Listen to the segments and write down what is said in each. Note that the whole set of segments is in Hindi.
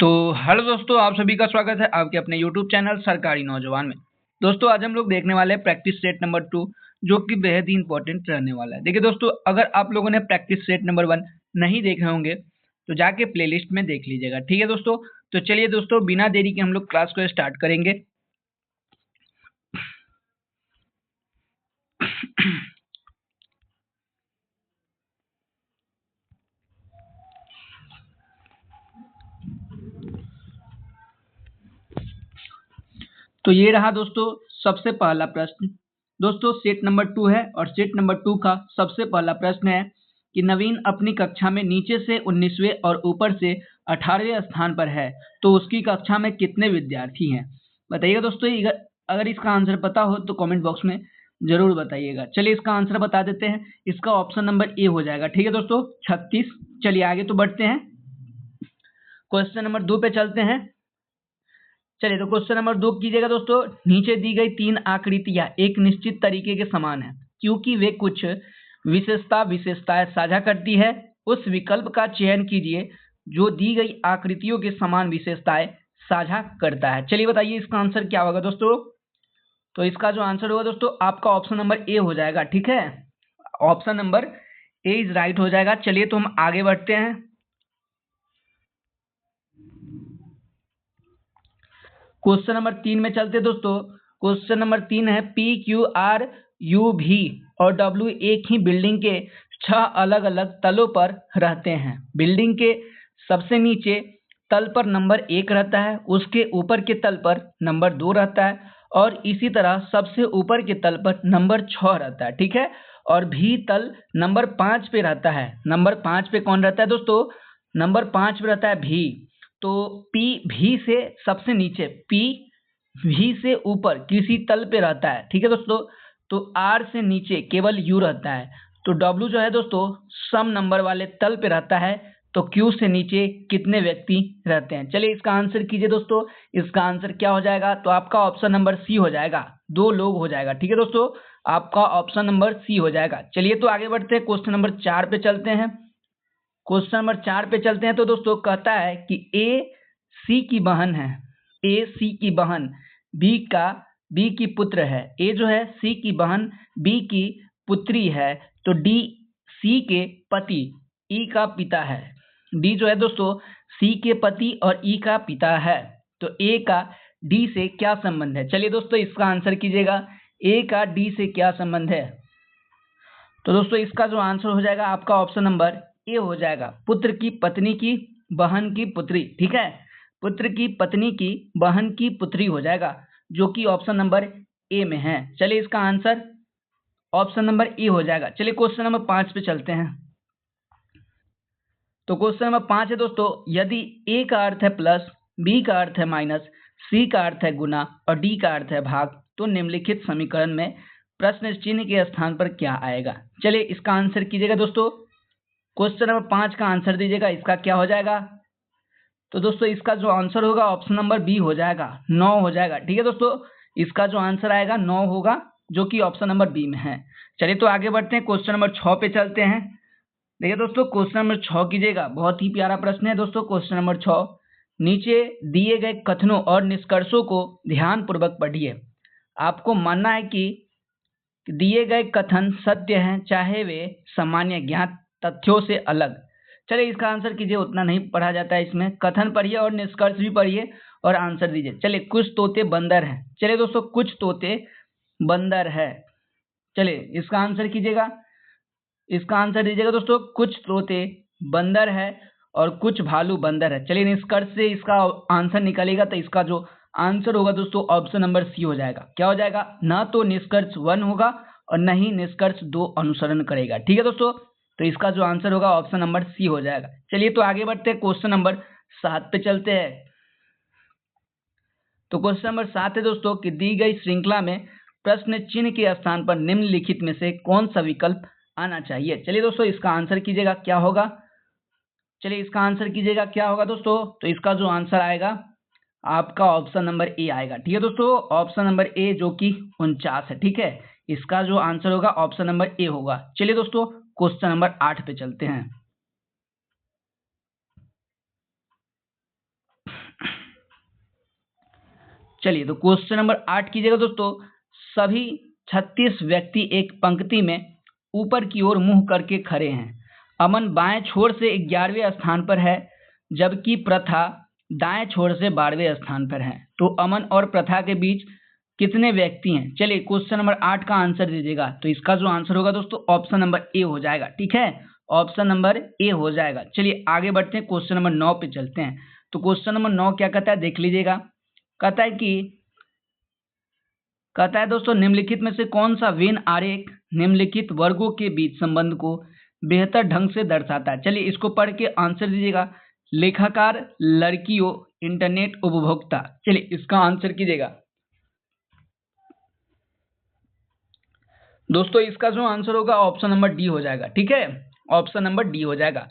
तो हेलो दोस्तों, आप सभी का स्वागत है आपके अपने YouTube चैनल सरकारी नौजवान में। दोस्तों, आज हम लोग देखने वाले हैं प्रैक्टिस सेट नंबर 2, जो कि बेहद ही इंपॉर्टेंट रहने वाला है। देखिए दोस्तों, अगर आप लोगों ने प्रैक्टिस सेट नंबर 1 नहीं देखे होंगे तो जाके प्लेलिस्ट में देख लीजिएगा। ठीक है दोस्तों, तो चलिए दोस्तों, बिना देरी के हम लोग क्लास को स्टार्ट करेंगे। तो ये रहा दोस्तों सबसे पहला प्रश्न। दोस्तों, सेट नंबर 2 है और सेट नंबर 2 का सबसे पहला प्रश्न है कि नवीन अपनी कक्षा में नीचे से 19वें और ऊपर से 18वें स्थान पर है, तो उसकी कक्षा में कितने विद्यार्थी हैं? बताइएगा दोस्तों। अगर इसका आंसर पता हो तो कमेंट बॉक्स में जरूर बताइएगा। चलिए इसका आंसर बता देते हैं। इसका ऑप्शन नंबर ए हो जाएगा। ठीक है दोस्तों, 36। चलिए आगे तो बढ़ते हैं, क्वेश्चन नंबर 2 पे चलते हैं। चलिए तो क्वेश्चन नंबर 2 कीजिएगा दोस्तों। नीचे दी गई 3 आकृतियां एक निश्चित तरीके के समान है, क्योंकि वे कुछ विशेषताएं साझा करती है। उस विकल्प का चयन कीजिए जो दी गई आकृतियों के समान विशेषताएं साझा करता है। चलिए बताइए इसका आंसर क्या होगा दोस्तों। तो इसका जो आंसर होगा दोस्तों, आपका ऑप्शन नंबर ए हो जाएगा। ठीक है, option number A is right हो जाएगा। चलिए तो हम आगे बढ़ते हैं। क्वेश्चन नंबर 3 में चलते दोस्तों। क्वेश्चन नंबर 3 है PQRUV और W एक ही बिल्डिंग के 6 अलग अलग तलों पर रहते हैं। बिल्डिंग के सबसे नीचे तल पर नंबर 1 रहता है, उसके ऊपर के तल पर नंबर 2 रहता है और इसी तरह सबसे ऊपर के तल पर नंबर 6 रहता है। ठीक है, और भी तल नंबर 5 पे रहता है। नंबर 5 पे कौन रहता है दोस्तों? नंबर 5 पे रहता है भी। तो पी भी से सबसे नीचे, पी भी से ऊपर किसी तल पे रहता है। ठीक है दोस्तों, तो आर से नीचे केवल यू रहता है। तो डब्ल्यू जो है दोस्तों सम नंबर वाले तल पे रहता है। तो क्यू से नीचे कितने व्यक्ति रहते हैं? चलिए इसका आंसर कीजिए दोस्तों। इसका आंसर क्या हो जाएगा? तो आपका ऑप्शन नंबर सी हो जाएगा, 2 लोग हो जाएगा। ठीक है दोस्तों, आपका ऑप्शन नंबर सी हो जाएगा। चलिए तो आगे बढ़ते हैं, क्वेश्चन नंबर 4 पे चलते हैं। क्वेश्चन नंबर 4 पे चलते हैं। तो दोस्तों कहता है कि ए सी की बहन है, ए सी की बहन बी की पुत्र है। ए जो है सी की बहन बी की पुत्री है। तो डी सी के पति ई का पिता है। डी जो है दोस्तों सी के पति और ई का पिता है। तो ए का डी से क्या संबंध है? चलिए दोस्तों इसका आंसर कीजिएगा। ए का डी से क्या संबंध है? तो दोस्तों इसका जो आंसर हो जाएगा आपका ऑप्शन नंबर ए हो जाएगा, पुत्र की पत्नी की बहन की पुत्री। ठीक है, पुत्र की पत्नी की बहन की पुत्री हो जाएगा, जो कि ऑप्शन नंबर ए में है। चलिए इसका आंसर ऑप्शन नंबर ए हो जाएगा। चलिए क्वेश्चन नंबर 5 पे चलते हैं। तो क्वेश्चन नंबर 5 है दोस्तों, यदि ए का अर्थ है प्लस, बी का अर्थ है माइनस, सी का अर्थ है गुना और डी का अर्थ है भाग, तो निम्नलिखित समीकरण में प्रश्न चिन्ह के स्थान पर क्या आएगा? चलिए इसका आंसर कीजिएगा दोस्तों। क्वेश्चन नंबर 5 का आंसर दीजिएगा, इसका क्या हो जाएगा? तो दोस्तों इसका जो आंसर होगा ऑप्शन नंबर बी हो जाएगा, 9 हो जाएगा। ठीक है दोस्तों, इसका जो आंसर आएगा 9 होगा, जो कि ऑप्शन नंबर बी में है। चलिए तो आगे बढ़ते हैं, क्वेश्चन नंबर 6 पे चलते हैं। देखिए दोस्तों क्वेश्चन नंबर 6 कीजिएगा, बहुत ही प्यारा प्रश्न है दोस्तों। क्वेश्चन नंबर 6, नीचे दिए गए कथनों और निष्कर्षों को ध्यान पूर्वक पढ़िए। आपको मानना है कि दिए गए कथन सत्य हैं, चाहे वे सामान्य ज्ञात तथ्यों से अलग। चलिए इसका आंसर कीजिए, उतना नहीं पढ़ा जाता है इसमें। कथन पढ़िए और निष्कर्ष भी पढ़िए और आंसर दीजिए। चलिए कुछ तोते बंदर हैं। चलिए दोस्तों कुछ तोते बंदर है। चलिए इसका आंसर कीजिएगा। इसका आंसर दीजिएगा दोस्तों, कुछ तोते बंदर है और कुछ भालू बंदर है। चलिए निष्कर्ष से इसका आंसर निकलेगा, तो इसका जो आंसर होगा दोस्तों ऑप्शन नंबर सी हो जाएगा। क्या हो जाएगा? ना तो निष्कर्ष 1 होगा और न ही निष्कर्ष 2 अनुसरण करेगा। ठीक है दोस्तों, तो इसका जो आंसर होगा ऑप्शन नंबर सी हो जाएगा। चलिए तो आगे बढ़ते हैं, क्वेश्चन नंबर 7 पे चलते हैं। तो क्वेश्चन नंबर 7 है दोस्तों कि दी गई श्रृंखला में प्रश्न चिन्ह के स्थान पर निम्नलिखित में से कौन सा विकल्प आना चाहिए? चलिए दोस्तों इसका आंसर कीजिएगा, क्या होगा? चलिए इसका आंसर कीजिएगा, क्या होगा दोस्तों? तो इसका जो आंसर आएगा आपका ऑप्शन नंबर ए आएगा। ठीक है दोस्तों, ऑप्शन नंबर ए जो कि 49 है। ठीक है, इसका जो आंसर होगा ऑप्शन नंबर ए होगा। चलिए दोस्तों क्वेश्चन नंबर 8 पे चलते हैं। चलिए तो क्वेश्चन नंबर 8 कीजिएगा दोस्तों। सभी 36 व्यक्ति एक पंक्ति में ऊपर की ओर मुंह करके खड़े हैं। अमन बाएं छोर से 11वें स्थान पर है, जबकि प्रथा दाएं छोर से 12वें स्थान पर है। तो अमन और प्रथा के बीच कितने व्यक्ति हैं? चलिए क्वेश्चन नंबर 8 का आंसर दीजिएगा। तो इसका जो आंसर होगा दोस्तों ऑप्शन नंबर ए हो जाएगा। ठीक है, ऑप्शन नंबर ए हो जाएगा। चलिए आगे बढ़ते हैं, क्वेश्चन नंबर 9 पे चलते हैं। तो क्वेश्चन नंबर 9 क्या कहता है देख लीजिएगा। कहता है दोस्तों, निम्नलिखित में से कौन सा वेन आरेख निम्नलिखित वर्गों के बीच संबंध को बेहतर ढंग से दर्शाता है? चलिए इसको पढ़ के आंसर दीजिएगा। लेखाकार, लड़कियों, इंटरनेट उपभोक्ता। चलिए इसका आंसर कीजिएगा दोस्तों। इसका जो आंसर होगा ऑप्शन नंबर डी हो जाएगा। ठीक है, ऑप्शन नंबर डी हो जाएगा।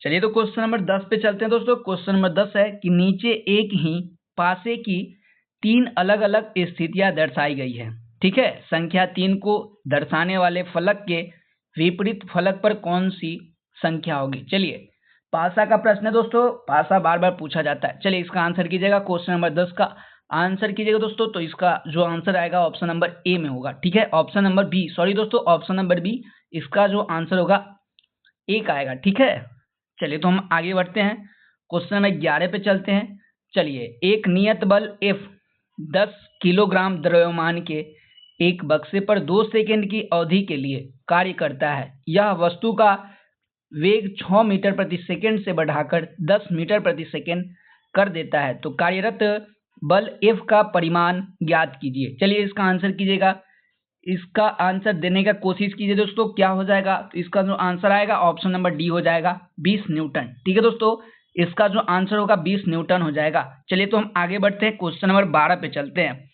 चलिए तो क्वेश्चन नंबर 10 पे चलते हैं दोस्तों। क्वेश्चन नंबर 10 है कि नीचे एक ही पासे की 3 अलग अलग स्थितियां दर्शाई गई है। ठीक है, संख्या 3 को दर्शाने वाले फलक के विपरीत फलक पर कौन सी संख्या होगी? चलिए पासा का प्रश्न है दोस्तों, पासा बार बार पूछा जाता है। चलिए इसका आंसर कीजिएगा। क्वेश्चन नंबर 10 का आंसर कीजिएगा दोस्तों। तो इसका जो आंसर आएगा ऑप्शन नंबर ए में होगा। ठीक है, ऑप्शन नंबर बी, सॉरी दोस्तों, ऑप्शन नंबर बी इसका जो आंसर होगा ए का आएगा। ठीक है, चलिए तो हम आगे बढ़ते हैं, क्वेश्चन नंबर 11 पे चलते हैं। चलिए, एक नियत बल F 10 किलोग्राम द्रव्यमान के एक बक्से पर 2 सेकंड की अवधि के लिए कार्य करता है। यह वस्तु का वेग 6 मीटर प्रति सेकंड से बढ़ाकर 10 मीटर प्रति सेकंड कर देता है। तो कार्यरत बल F का परिमाण ज्ञात कीजिए। चलिए इसका आंसर कीजिएगा। इसका आंसर देने का कोशिश कीजिए दोस्तों, क्या हो जाएगा? तो इसका जो आंसर आएगा ऑप्शन नंबर डी हो जाएगा, 20 न्यूटन। ठीक है दोस्तों, इसका जो आंसर होगा 20 न्यूटन हो जाएगा। चलिए तो हम आगे बढ़ते हैं, क्वेश्चन नंबर 12 पे चलते हैं।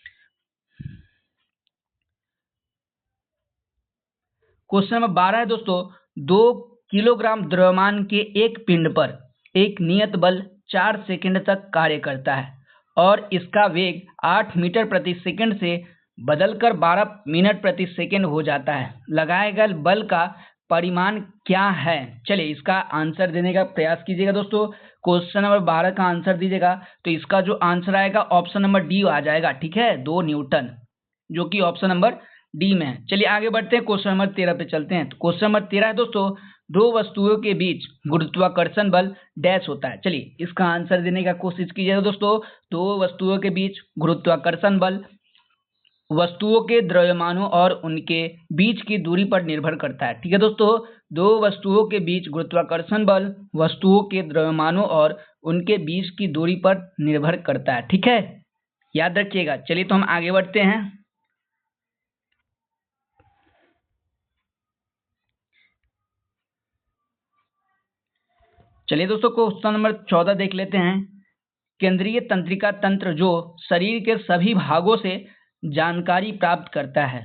क्वेश्चन नंबर 12 है दोस्तों, 2 किलोग्राम द्रव्यमान के एक पिंड पर एक नियत बल 4 सेकंड तक कार्य करता है और इसका वेग 8 मीटर प्रति सेकंड से बदलकर 12 मिनट प्रति सेकंड हो जाता है। लगाए गए बल का परिमाण क्या है? चलिए इसका आंसर देने का प्रयास कीजिएगा दोस्तों। क्वेश्चन नंबर 12 का आंसर दीजिएगा। तो इसका जो आंसर आएगा ऑप्शन नंबर डी आ जाएगा। ठीक है, 2 न्यूटन, जो कि ऑप्शन नंबर डी में है। चलिए आगे बढ़ते हैं, क्वेश्चन नंबर 13 पे चलते हैं। तो क्वेश्चन नंबर 13 है दोस्तों, 2 वस्तुओं के बीच गुरुत्वाकर्षण बल डैश होता है। चलिए इसका आंसर देने का कोशिश कीजिएगा दोस्तों। 2 वस्तुओं के बीच गुरुत्वाकर्षण बल वस्तुओं के द्रव्यमानों और उनके बीच की दूरी पर निर्भर करता है। ठीक है दोस्तों, 2 वस्तुओं के बीच गुरुत्वाकर्षण बल वस्तुओं के द्रव्यमानों और उनके बीच की दूरी पर निर्भर करता है। ठीक है, याद रखिएगा। चलिए तो हम आगे बढ़ते हैं। चलिए दोस्तों क्वेश्चन नंबर 14 देख लेते हैं। केंद्रीय तंत्रिका तंत्र जो शरीर के सभी भागों से जानकारी प्राप्त करता है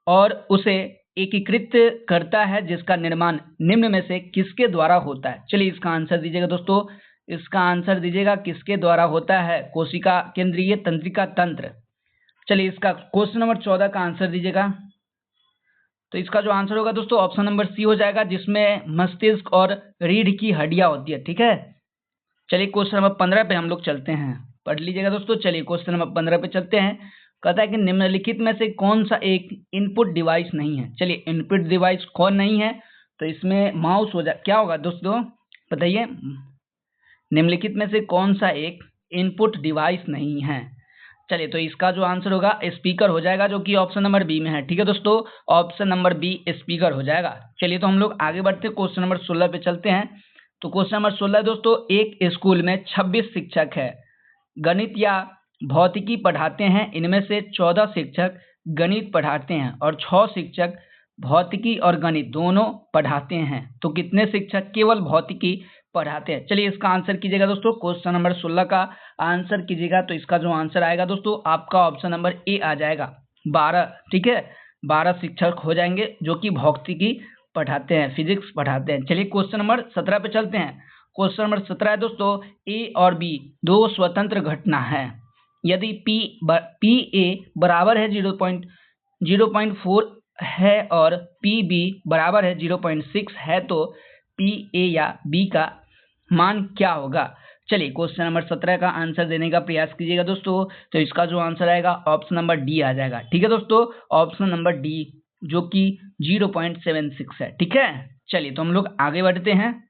और उसे एकीकृत करता है, जिसका निर्माण निम्न में से किसके द्वारा होता है? चलिए इसका आंसर दीजिएगा दोस्तों। इसका आंसर दीजिएगा किसके द्वारा होता है कोशिका केंद्रीय तंत्रिका तंत्र। चलिए इसका क्वेश्चन नंबर 14 का आंसर दीजिएगा। तो इसका जो आंसर होगा दोस्तों ऑप्शन नंबर सी हो जाएगा, जिसमें मस्तिष्क और रीढ़ की हड्डियां होती है। ठीक है, चलिए क्वेश्चन नंबर 15 पे हम लोग चलते हैं, पढ़ लीजिएगा दोस्तों। चलिए क्वेश्चन नंबर 15 पे चलते हैं। कहता है कि निम्नलिखित में से कौन सा एक इनपुट डिवाइस नहीं है? चलिए इनपुट डिवाइस कौन नहीं है? तो इसमें माउस हो जाए, क्या होगा दोस्तों बताइए। निम्नलिखित में से कौन सा एक इनपुट डिवाइस नहीं है? चलिए तो इसका जो आंसर होगा स्पीकर हो जाएगा, जो कि ऑप्शन नंबर बी में है। ठीक है दोस्तों, ऑप्शन नंबर बी स्पीकर हो जाएगा। चलिए तो हम लोग आगे बढ़ते हैं, क्वेश्चन नंबर 16 पे चलते हैं। तो क्वेश्चन नंबर 16 दोस्तों, एक स्कूल में 26 शिक्षक है, गणित या भौतिकी पढ़ाते हैं। इनमें से 14 शिक्षक गणित पढ़ाते हैं और 6 शिक्षक भौतिकी और गणित दोनों पढ़ाते हैं। तो कितने शिक्षक केवल भौतिकी पढ़ाते हैं? चलिए इसका आंसर कीजिएगा दोस्तों। क्वेश्चन नंबर 16 का आंसर कीजिएगा। तो इसका जो आंसर आएगा दोस्तों आपका ऑप्शन नंबर ए आ जाएगा, 12। ठीक है, 12 शिक्षक हो जाएंगे जो कि भौतिकी पढ़ाते हैं, फिजिक्स पढ़ाते हैं। चलिए क्वेश्चन नंबर 17 पे चलते हैं। क्वेश्चन नंबर 17 है दोस्तों, ए और बी 2 स्वतंत्र घटना है। यदि पी ए बराबर है 0.4 है और पी बी बराबर है 0.6 है, तो पी ए या बी का मान क्या होगा। चलिए क्वेश्चन नंबर 17 का आंसर देने का प्रयास कीजिएगा दोस्तों। तो इसका जो आंसर आएगा ऑप्शन नंबर डी आ जाएगा। ठीक है दोस्तों, ऑप्शन नंबर डी जो कि 0.76 है। ठीक है, चलिए तो हम लोग आगे बढ़ते हैं।